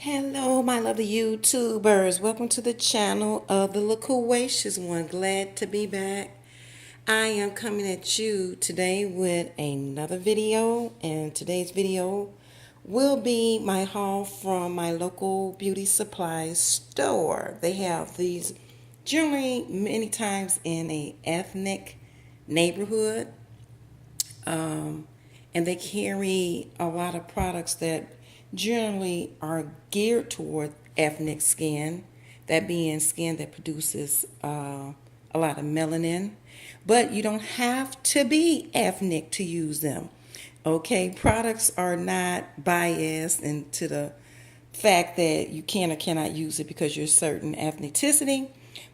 Hello, my lovely YouTubers. Welcome to the channel of the Loquacious One. Glad to be back. I am coming at you today with another video, and today's video will be my haul from my local beauty supply store. They have these generally many times in a ethnic neighborhood, and they carry a lot of products that generally are geared toward ethnic skin, that being skin that produces a lot of melanin. But you don't have to be ethnic to use them. Okay, products are not biased into the fact that you can or cannot use it because you're certain ethnicity,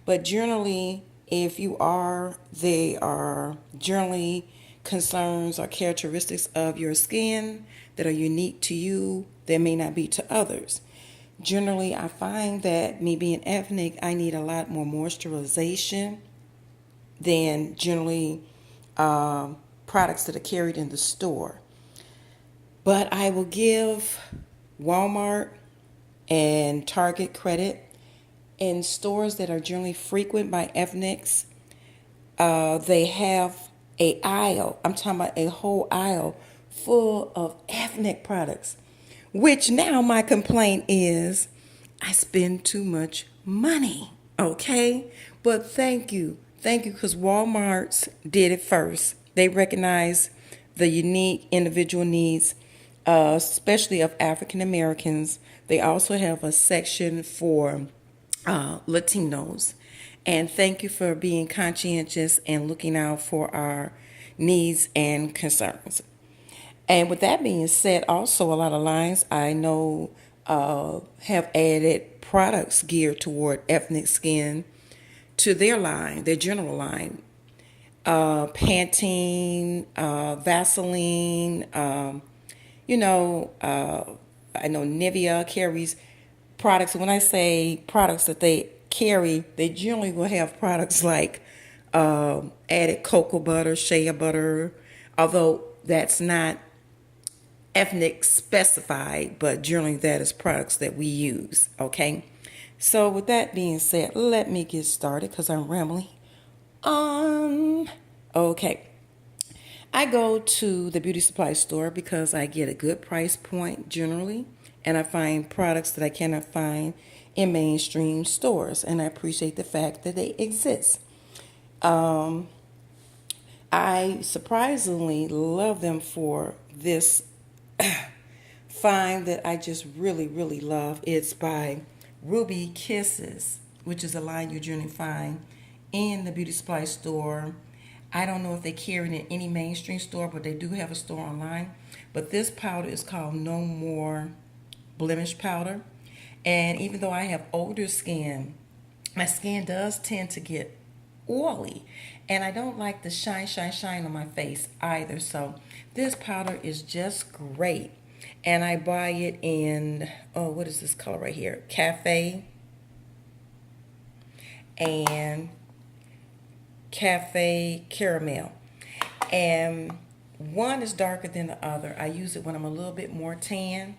but generally, if you are, they are generally concerns or characteristics of your skin that are unique to you that may not be to others. Generally, I find that me being ethnic, I need a lot more moisturization than generally products that are carried in the store. But I will give Walmart and Target credit. In stores that are generally frequent by ethnics, they have a aisle. I'm talking about a whole aisle full of ethnic products. Which now my complaint is I spend too much money. Okay? But thank you. Thank you, because Walmart's did it first. They recognize the unique individual needs, especially of African Americans. They also have a section for Latinos. And thank you for being conscientious and looking out for our needs and concerns. And with that being said, also a lot of lines I know have added products geared toward ethnic skin to their line, their general line. Pantene, Vaseline, I know Nivea carries products. When I say products that they carry, they generally will have products like added cocoa butter, shea butter, although that's not ethnic specified, but generally that is products that we use. Okay, so with that being said, let me get started because I'm rambling on. Okay, I go to the beauty supply store because I get a good price point generally, and I find products that I cannot find in mainstream stores, and I appreciate the fact that they exist. I surprisingly love them for this find that I just really, really love. It's by Ruby Kisses, which is a line you generally find in the beauty supply store. I don't know if they carry it in any mainstream store, but they do have a store online. But this powder is called No More Blemish Powder. And even though I have older skin, my skin does tend to get oily. And I don't like the shine, shine, shine on my face either. So this powder is just great. And I buy it in, oh, what is this color right here? Cafe and Cafe Caramel. And one is darker than the other. I use it when I'm a little bit more tan.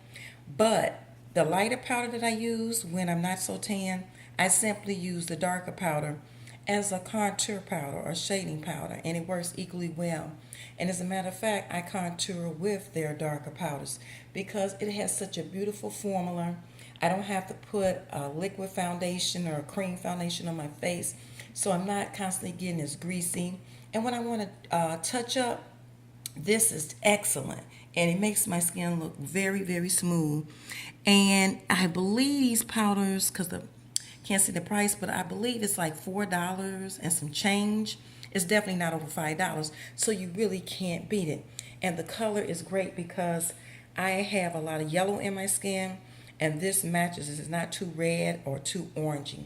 But the lighter powder that I use when I'm not so tan, I simply use the darker powder as a contour powder or shading powder, and it works equally well. And as a matter of fact, I contour with their darker powders because it has such a beautiful formula. I don't have to put a liquid foundation or a cream foundation on my face, so I'm not constantly getting as greasy. And when I want to touch up, this is excellent, and it makes my skin look very, very smooth. And I believe these powders, because the can't see the price, but I believe it's like $4 and some change. It's definitely not over $5, so you really can't beat it. And the color is great because I have a lot of yellow in my skin, and this matches. It's not too red or too orangey.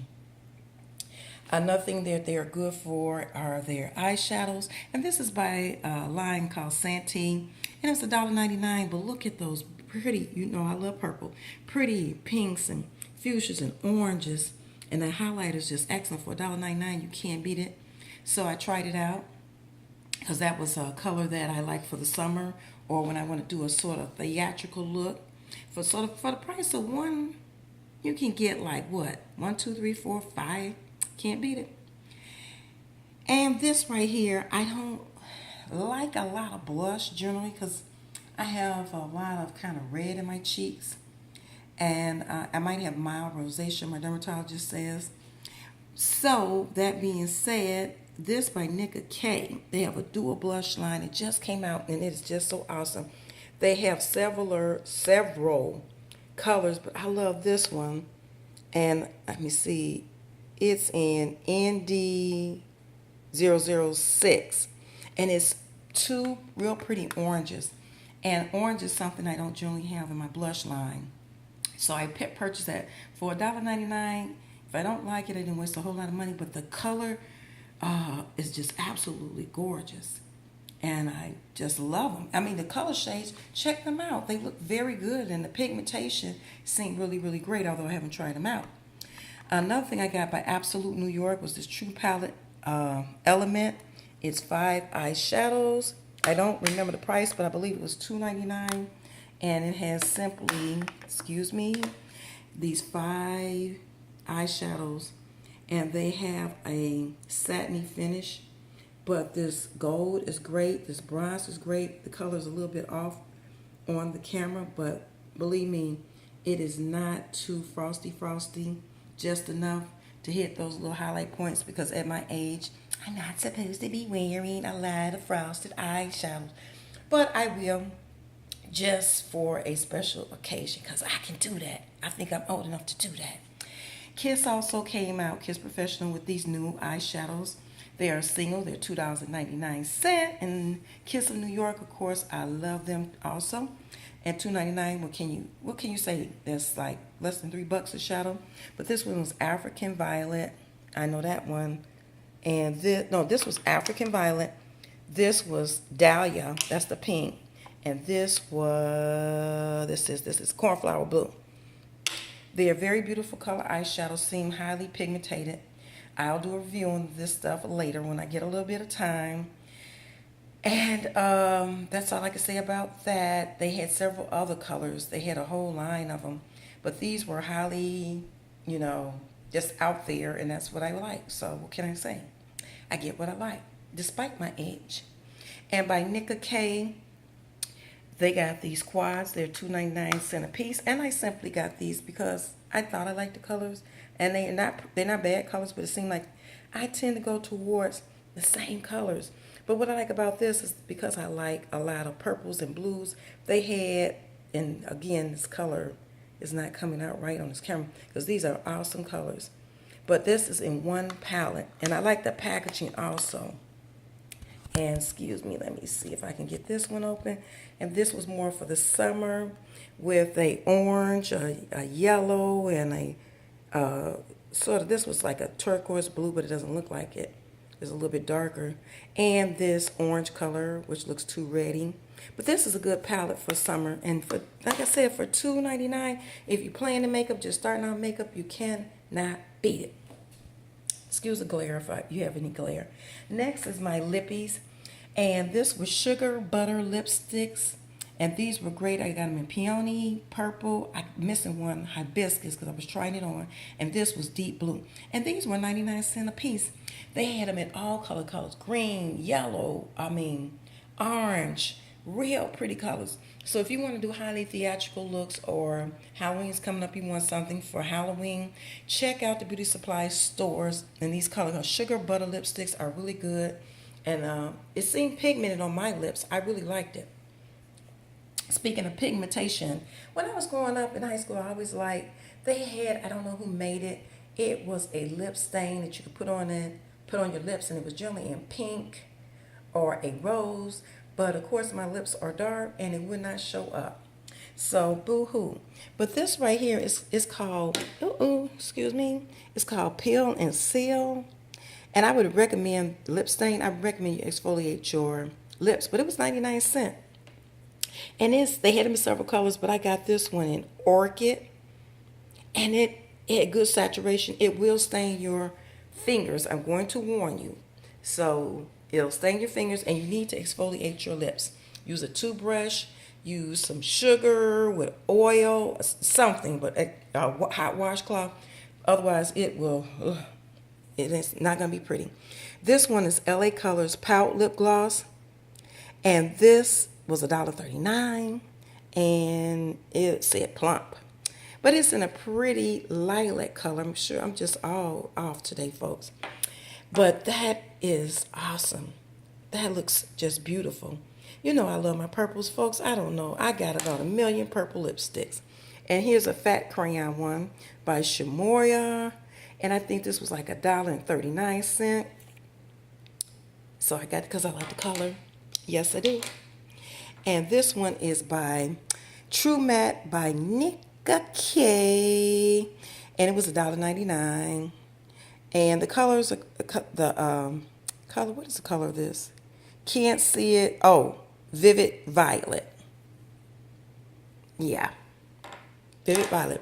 Another thing that they're good for are their eyeshadows, and this is by a line called Santee, and it's $1.99. But look at those pretty, I love purple, pretty pinks and fuchsias and oranges. And the highlighter is just excellent for $1.99. You can't beat it. So I tried it out because that was a color that I like for the summer or when I want to do a sort of theatrical look. For the price of one You can get like what? 1, 2, 3, 4, 5. Can't beat it. And this right here, I don't like a lot of blush generally because I have a lot of kind of red in my cheeks. And I might have mild rosacea, my dermatologist says. So, that being said, this by Nicka K, they have a dual blush line. It just came out and it is just so awesome. They have several colors, but I love this one. And let me see, it's in ND006. And it's two real pretty oranges. And orange is something I don't generally have in my blush line. So I purchased that for $1.99. If I don't like it, I didn't waste a whole lot of money. But the color is just absolutely gorgeous. And I just love them. I mean, the color shades, check them out. They look very good. And the pigmentation seemed really, really great, although I haven't tried them out. Another thing I got by Absolute New York was this True Palette Element. It's 5 eyeshadows. I don't remember the price, but I believe it was $2.99. And it has simply, excuse me, these 5 eyeshadows. And they have a satiny finish. But this gold is great. This bronze is great. The color is a little bit off on the camera. But believe me, it is not too frosty. Just enough to hit those little highlight points. Because at my age, I'm not supposed to be wearing a lot of frosted eyeshadows. But I will. Just for a special occasion, because I can do that. I think I'm old enough to do that. Kiss also came out, Kiss Professional, with these new eyeshadows. They are single. They're $2.99. And Kiss of New York, of course, I love them also. And $2.99, what can you say? That's like less than $3 a shadow. But this one was African Violet. I know that one. And this was African Violet. This was Dahlia. That's the pink. And this is Cornflower Blue. They are very beautiful color eyeshadows, seem highly pigmented. I'll do a review on this stuff later when I get a little bit of time. And that's all I can say about that. They had several other colors. They had a whole line of them. But these were highly, just out there, and that's what I like. So what can I say? I get what I like, despite my age. And by Nicka K, they got these quads. They're $2.99 a piece, and I simply got these because I thought I liked the colors, and they're not bad colors, but it seemed like I tend to go towards the same colors. But what I like about this is because I like a lot of purples and blues. They had, and again, this color is not coming out right on this camera because these are awesome colors. But this is in one palette, and I like the packaging also. And excuse me, let me see if I can get this one open. And this was more for the summer with a orange, a yellow, and a this was like a turquoise blue, but it doesn't look like it. It's a little bit darker. And this orange color, which looks too reddy. But this is a good palette for summer. And for, like I said, for $2.99, if you're playing the makeup, just starting out makeup, you cannot beat it. Excuse the glare if you have any glare. Next is my lippies. And this was Sugar Butter Lipsticks. And these were great. I got them in peony, purple. I'm missing one, hibiscus, because I was trying it on. And this was deep blue. And these were 99 cents a piece. They had them in all colors. Green, yellow, orange. Real pretty colors. So if you want to do highly theatrical looks or Halloween's coming up, you want something for Halloween, check out the beauty supply stores. And these colors, Sugar Butter Lipsticks, are really good. And it seemed pigmented on my lips. I really liked it. Speaking of pigmentation, when I was growing up in high school, I always liked, they had, I don't know who made it. It was a lip stain that you could put on your lips, and it was generally in pink or a rose. But of course, my lips are dark, and it would not show up. So, boo-hoo. But this right here is called, it's called Peel and Seal. And I would recommend lip stain. I would recommend you exfoliate your lips. But it was 99 cents. And they had them in several colors, but I got this one in Orchid. And it had good saturation. It will stain your fingers. I'm going to warn you. So it'll stain your fingers, and you need to exfoliate your lips. Use a toothbrush. use some sugar with oil, something, but a hot washcloth. Otherwise, it will, it is not going to be pretty. This one is LA Colors Pout Lip Gloss. And this was $1.39. And it said plump. But it's in a pretty lilac color. I'm sure I'm just all off today, folks. But that is awesome. That looks just beautiful. You know I love my purples, folks. I don't know. I got about 1,000,000 purple lipsticks. And here's a fat crayon one by Shamoya. And I think this was like $1.39. So I got it because I like the color. Yes, I do. And this one is by True Matte by Nika K. And it was $1.99. And the colors, color, what is the color of this? Can't see it. Oh, Vivid Violet. Yeah, Vivid Violet.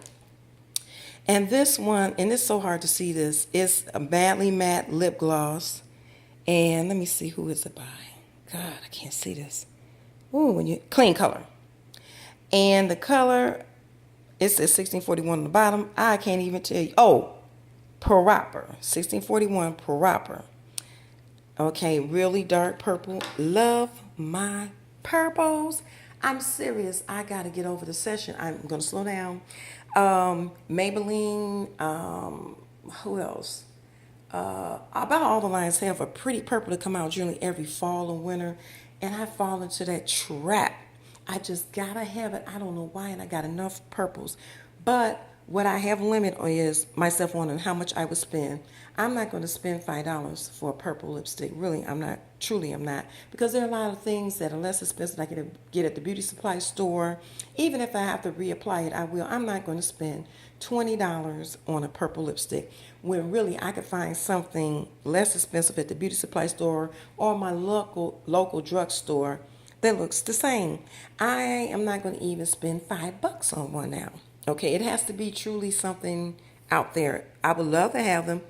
And this one, and it's so hard to see this, it's a Madly Matte Lip Gloss. And let me see who is it by. God, I can't see this. Ooh, when you, Clean Color. And the color, it says 1641 on the bottom. I can't even tell you. Oh, Proper. 1641 Proper. Okay, really dark purple. Love my purples. I'm serious. I got to get over the session. I'm going to slow down. Maybelline. Who else? About all the lines have a pretty purple to come out generally every fall and winter. And I fall into that trap. I just got to have it. I don't know why. And I got enough purples. But what I have limit is myself on how much I would spend. I'm not going to spend $5 for a purple lipstick. Really, I'm not. Truly, I'm not. Because there are a lot of things that are less expensive I can get at the beauty supply store. Even if I have to reapply it, I will. I'm not going to spend $20 on a purple lipstick when really I could find something less expensive at the beauty supply store or my local drugstore that looks the same. I am not going to even spend $5 on one now. Okay, it has to be truly something out there. I would love to have them.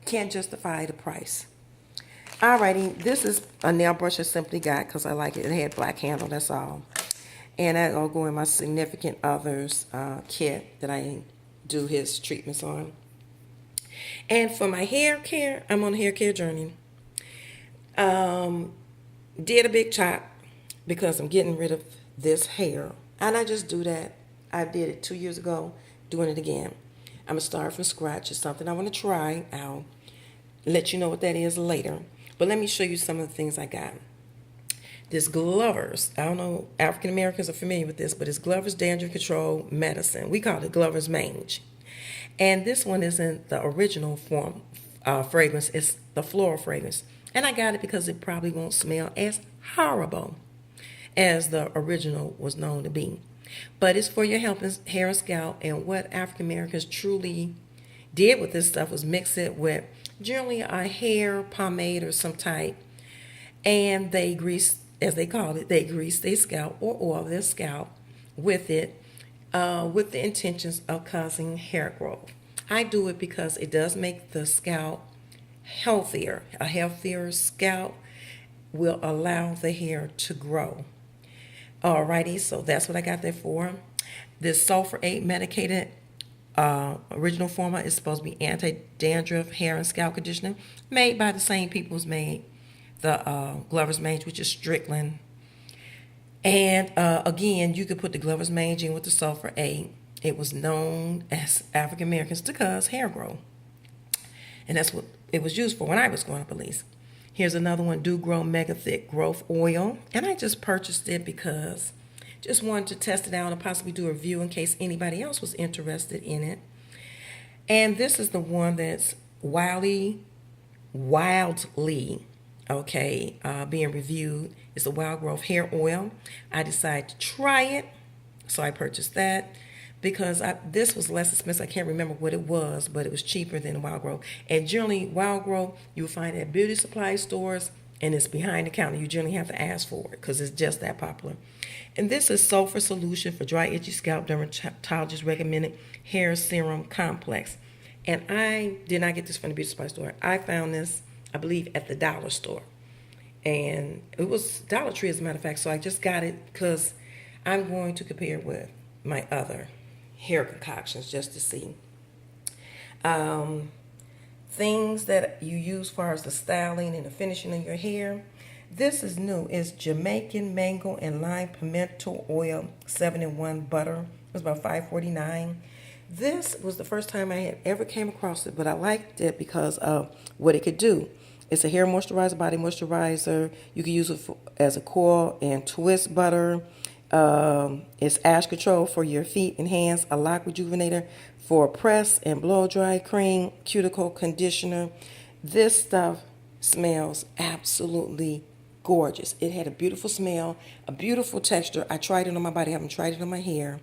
Can't justify the price. Alrighty, this is a nail brush I simply got because I like it. It had black handle, that's all. And that'll go in my significant other's kit that I do his treatments on. And for my hair care, I'm on a hair care journey. Did a big chop because I'm getting rid of this hair. And I just do that. I did it 2 years ago, doing it again. I'm going to start from scratch. It's something I want to try. I'll let you know what that is later. But let me show you some of the things I got. This Glover's, I don't know, African Americans are familiar with this, but it's Glover's Dandruff Control Medicine. We call it Glover's Mange. And this one isn't the original form fragrance. It's the floral fragrance. And I got it because it probably won't smell as horrible as the original was known to be. But it's for your hair and scalp. And what African Americans truly did with this stuff was mix it with generally a hair pomade or some type. And they grease, as they call it, they grease their scalp or oil their scalp with it with the intentions of causing hair growth. I do it because it does make the scalp healthier. A healthier scalp will allow the hair to grow. Alrighty, so that's what I got there for. This sulfur-8 medicated original formula is supposed to be anti-dandruff hair and scalp conditioner, made by the same people who's made the Glover's Mange, which is Strickland. And again, you could put the Glover's Mange in with the sulfur-8. It was known as African Americans to cause hair growth. And that's what it was used for when I was growing up, at least. Here's another one, Do Grow Mega Thick Growth Oil. And I just purchased it because just wanted to test it out and possibly do a review in case anybody else was interested in it. And this is the one that's wildly, being reviewed. It's a Wild Growth Hair Oil. I decided to try it, so I purchased that. Because this was less expensive. I can't remember what it was, but it was cheaper than Wild Growth. And generally, Wild Growth, you'll find at beauty supply stores, and it's behind the counter. You generally have to ask for it because it's just that popular. And this is Sulfur Solution for Dry, Itchy Scalp, Dermatologist Recommended Hair Serum Complex. And I did not get this from the beauty supply store. I found this, I believe, at the dollar store. And it was Dollar Tree, as a matter of fact, so I just got it because I'm going to compare it with my other hair concoctions just to see. Um, Things that you use as far as the styling and the finishing of your hair. This is new. It's Jamaican mango and lime pimento oil 7-in-1 butter. It was about $5.49. This was the first time I had ever came across it, but I liked it because of what it could do. It's a hair moisturizer, body moisturizer. You can use it as a coil and twist butter. It's ash control for your feet and hands, a lock rejuvenator for press and blow dry cream, cuticle conditioner. This stuff smells absolutely gorgeous. It had a beautiful smell, a beautiful texture. I tried it on my body. I haven't tried it on my hair.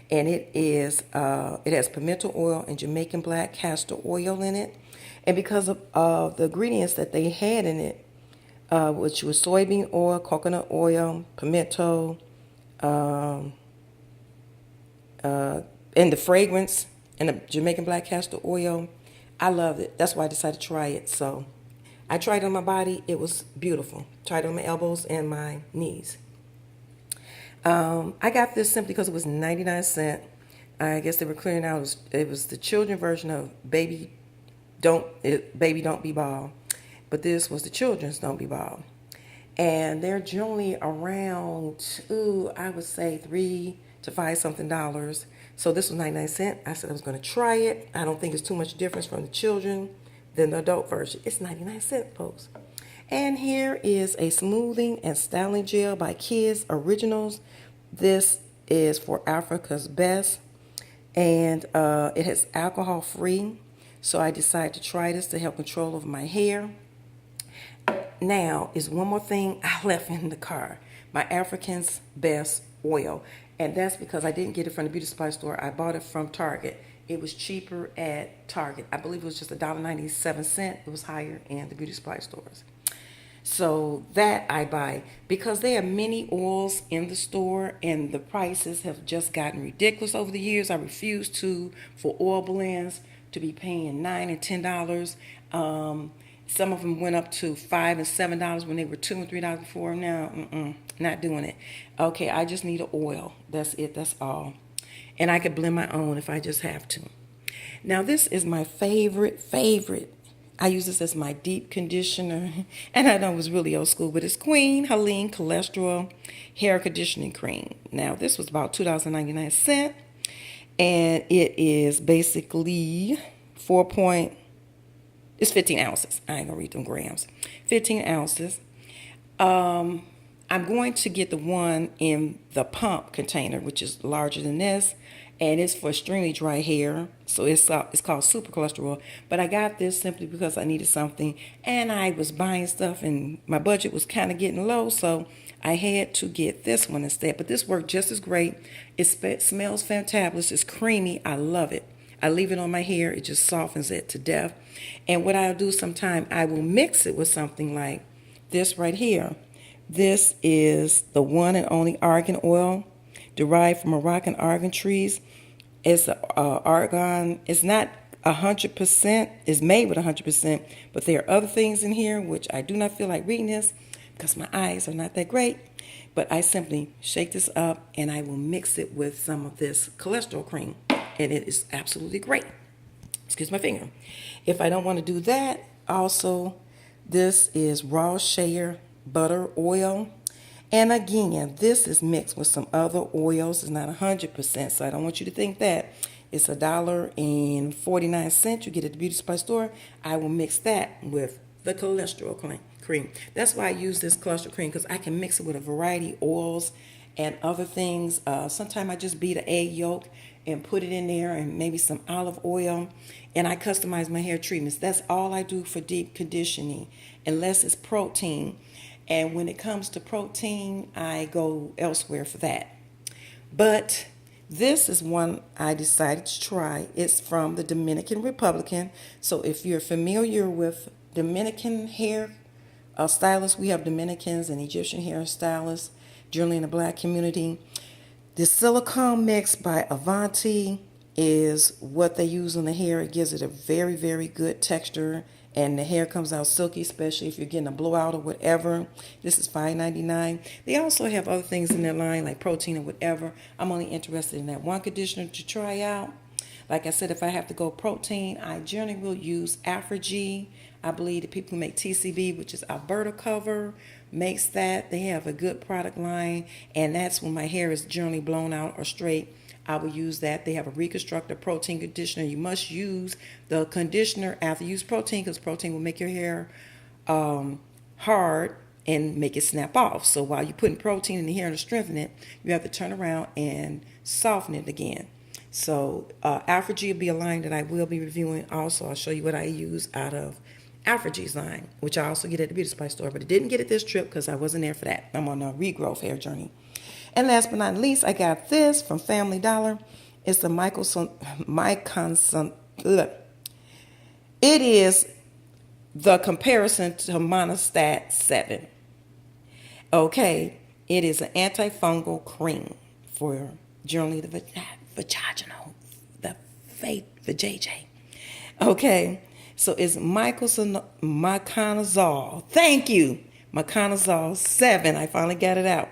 And it has pimento oil and Jamaican black castor oil in it. And because of the ingredients that they had in it, which was soybean oil, coconut oil, pimento, um, and the fragrance and the Jamaican black castor oil, I loved it. That's why I decided to try it. So I tried it on my body. It was beautiful. Tried it on my elbows and my knees. I got this simply because it was 99 cents. I guess they were clearing out. It was the children version of Baby Don't Be Bald. But this was the children's Don't Be Bald. And they're generally around, I would say $3 to $5 something. So this was 99 cents. I said I was going to try it. I don't think it's too much difference from the children than the adult version. It's 99 cents, folks. And here is a smoothing and styling gel by Kids Originals. This is for Africa's Best. And it has alcohol free. So I decided to try this to help control over my hair. Now, is one more thing I left in the car. My African's Best oil. And that's because I didn't get it from the beauty supply store. I bought it from Target. It was cheaper at Target. I believe it was just $1.97. It was higher in the beauty supply stores. So that I buy because there are many oils in the store and the prices have just gotten ridiculous over the years. I refuse for oil blends to be paying $9 and $10. Some of them went up to $5 and $7 when they were $2 and $3 before. Now, not doing it. Okay, I just need an oil. That's it. That's all. And I could blend my own if I just have to. Now, this is my favorite. I use this as my deep conditioner. And I know it was really old school, but it's Queen Helene Cholesterol Hair Conditioning Cream. Now, this was about $2.99. And it is basically it's 15 ounces. I ain't gonna read them grams. 15 ounces. I'm going to get the one in the pump container, which is larger than this, and it's for extremely dry hair. So it's called Super Cholesterol. But I got this simply because I needed something, and I was buying stuff, and my budget was kind of getting low, so I had to get this one instead. But this worked just as great. It smells fantabulous. It's creamy. I love it. I leave it on my hair. It just softens it to death. And what I'll do sometime, I will mix it with something like this right here. This is the one and only argan oil derived from Moroccan argan trees. It's argan. It's not 100%. It's made with 100%. But there are other things in here which I do not feel like reading this because my eyes are not that great. But I simply shake this up and I will mix it with some of this cholesterol cream. And it is absolutely great. Excuse my finger. If I don't want to do that, also, this is raw shea butter oil. And again, this is mixed with some other oils. It's not 100%, so I don't want you to think that. It's $1.49. You get it at the beauty supply store. I will mix that with the cholesterol cream. That's why I use this cholesterol cream, because I can mix it with a variety of oils and other things. Sometimes I just beat an egg yolk and put it in there and maybe some olive oil, and I customize my hair treatments. That's all I do for deep conditioning, unless it's protein. And when it comes to protein, I go elsewhere for that. But this is one I decided to try. It's from the Dominican Republic. So if you're familiar with Dominican hair stylists, we have Dominicans and Egyptian hair stylists, generally in the black community. The silicone mix by Avanti is what they use on the hair. It gives it a very, very good texture and the hair comes out silky, especially if you're getting a blowout or whatever. This is $5.99. They also have other things in their line like protein or whatever. I'm only interested in that one conditioner to try out. Like I said, if I have to go protein, I generally will use Afro-G. I believe the people who make TCB, which is Alberta Cover, makes that. They have a good product line, and that's when my hair is generally blown out or straight. I will use that. They have a reconstructive protein conditioner. You must use the conditioner after you use protein because protein will make your hair hard and make it snap off. So while you're putting protein in the hair to strengthen it, you have to turn around and soften it again. So Afro-G will be a line that I will be reviewing also. I'll show you what I use out of Afro-G's line, which I also get at the Beauty Supply store, but I didn't get it this trip because I wasn't there for that. I'm on a regrowth hair journey. And last but not least, I got this from Family Dollar. It's the It is the comparison to Monistat 7. Okay, it is an antifungal cream for generally the vaginal, the JJ. Okay, so it's Miconazole. Thank you, Miconazole 7. I finally got it out.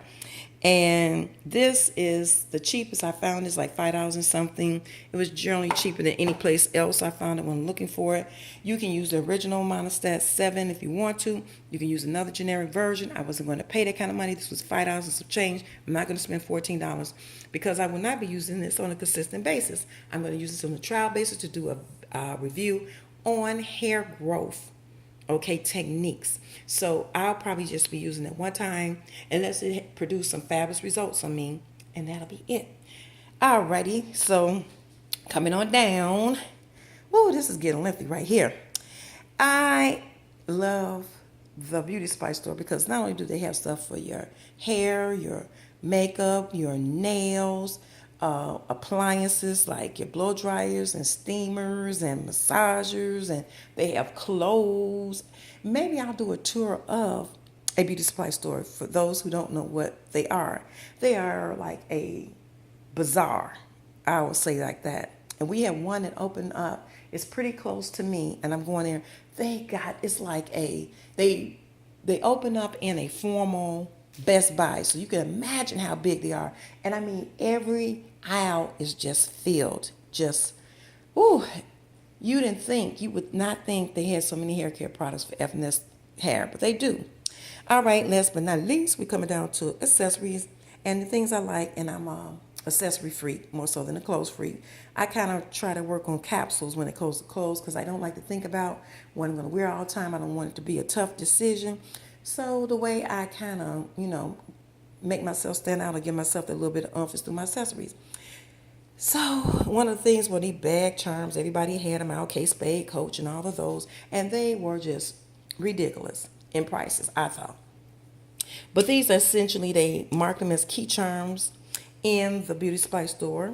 And this is the cheapest I found. It's like $5 and something. It was generally cheaper than any place else I found it when looking for it. You can use the original Monistat 7 if you want to. You can use another generic version. I wasn't going to pay that kind of money. This was $5 and some change. I'm not going to spend $14 because I will not be using this on a consistent basis. I'm going to use this on a trial basis to do a review on hair growth. Okay, techniques. So I'll probably just be using it one time unless it produce some fabulous results on me, and that'll be it. Alrighty, so coming on down. Whoa, this is getting lengthy right here. I love the Beauty Supply store because not only do they have stuff for your hair, your makeup, your nails, appliances like your blow dryers and steamers and massagers, and they have clothes. Maybe I'll do a tour of a beauty supply store for those who don't know what they are. They are like a bazaar, I would say like that. And we have one that opened up. It's pretty close to me, and I'm going there. It's like they open up in a formal Best Buy, so you can imagine how big they are. And I mean, every aisle is just filled. You would not think they had so many hair care products for FNS hair, but they do. All right, last but not least, we're coming down to accessories and the things I like, and I'm a accessory freak more so than a clothes freak. I kind of try to work on capsules when it comes to clothes because I don't like to think about what I'm going to wear all the time. I don't want it to be a tough decision. So the way I kind of, make myself stand out or give myself a little bit of emphasis through my accessories. So one of the things were these bag charms. Everybody had them out, K-Spade, Coach, and all of those. And they were just ridiculous in prices, I thought. But these essentially, they mark them as key charms in the beauty supply store.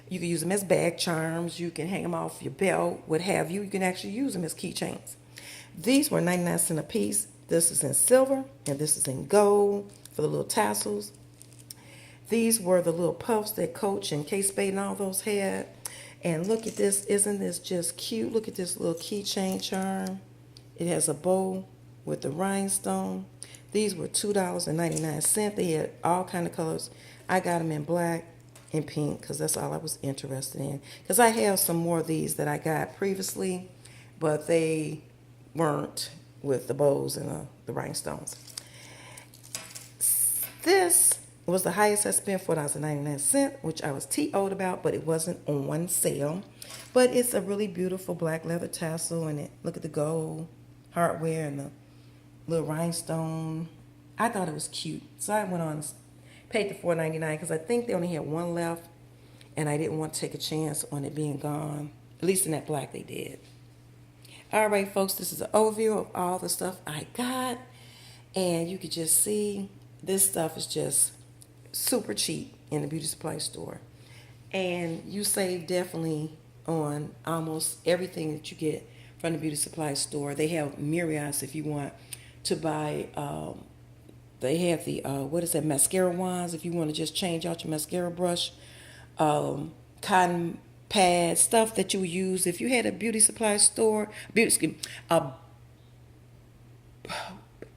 You can use them as bag charms. You can hang them off your belt, what have you. You can actually use them as keychains. These were 99 cents a piece. This is in silver, and this is in gold for the little tassels. These were the little puffs that Coach and K-Spade and all those had. And look at this. Isn't this just cute? Look at this little keychain charm. It has a bow with the rhinestone. These were $2.99. They had all kind of colors. I got them in black and pink because that's all I was interested in. Because I have some more of these that I got previously, but they weren't with the bows and the rhinestones. This was the highest I spent, $4.99, which I was TO'd about, but it wasn't on sale. But it's a really beautiful black leather tassel, and look at the gold hardware and the little rhinestone. I thought it was cute, so I went on and paid the $4.99 because I think they only had one left, and I didn't want to take a chance on it being gone. At least in that black they did. All right, folks, this is an overview of all the stuff I got. And you could just see this stuff is just super cheap in the beauty supply store. And you save definitely on almost everything that you get from the beauty supply store. They have myriads if you want to buy. They have the, mascara wands if you want to just change out your mascara brush. Cotton pads, stuff that you would use if you had a beauty supply store, a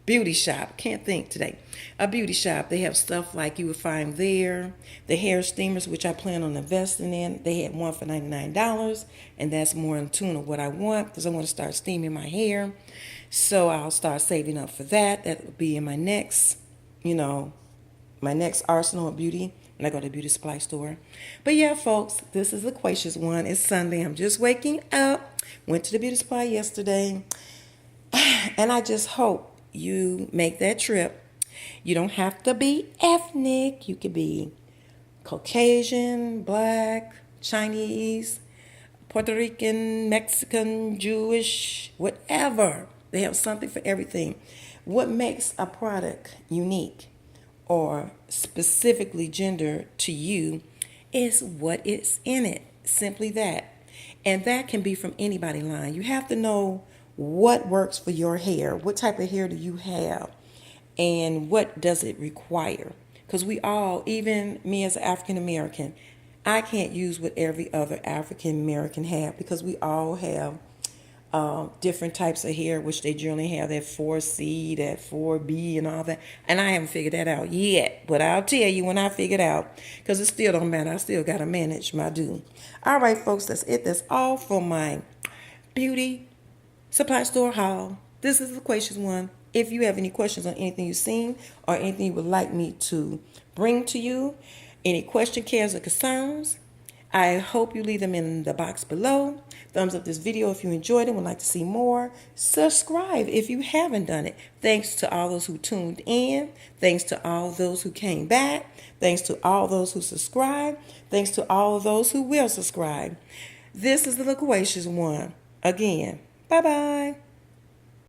beauty shop. Can't think today. A beauty shop. They have stuff like you would find there. The hair steamers, which I plan on investing in. They had one for $99, and that's more in tune of what I want because I want to start steaming my hair. So I'll start saving up for that. That will be in my next, my next arsenal of beauty when I go to the beauty supply store. But yeah, folks, this is Loquacious One. It's Sunday. I'm just waking up. Went to the beauty supply yesterday. And I just hope you make that trip. You don't have to be ethnic. You could be Caucasian, Black, Chinese, Puerto Rican, Mexican, Jewish, whatever. They have something for everything. What makes a product unique or specifically gender to you is what is in it. Simply that. And that can be from anybody line. You have to know what works for your hair. What type of hair do you have? And what does it require? Because we all, even me as an African American, I can't use what every other African American have because we all have different types of hair, which they generally have that 4C, that 4B, and all that. And I haven't figured that out yet, but I'll tell you when I figure it out, because it still don't matter. I still got to manage my do. All right, folks, that's it. That's all for my beauty supply store haul. This is the Loquacious One. If you have any questions on anything you've seen or anything you would like me to bring to you, any question, cares, or concerns, I hope you leave them in the box below. Thumbs up this video if you enjoyed it and would like to see more. Subscribe if you haven't done it. Thanks to all those who tuned in. Thanks to all those who came back. Thanks to all those who subscribed. Thanks to all of those who will subscribe. This is the Loquacious One. Again, bye-bye.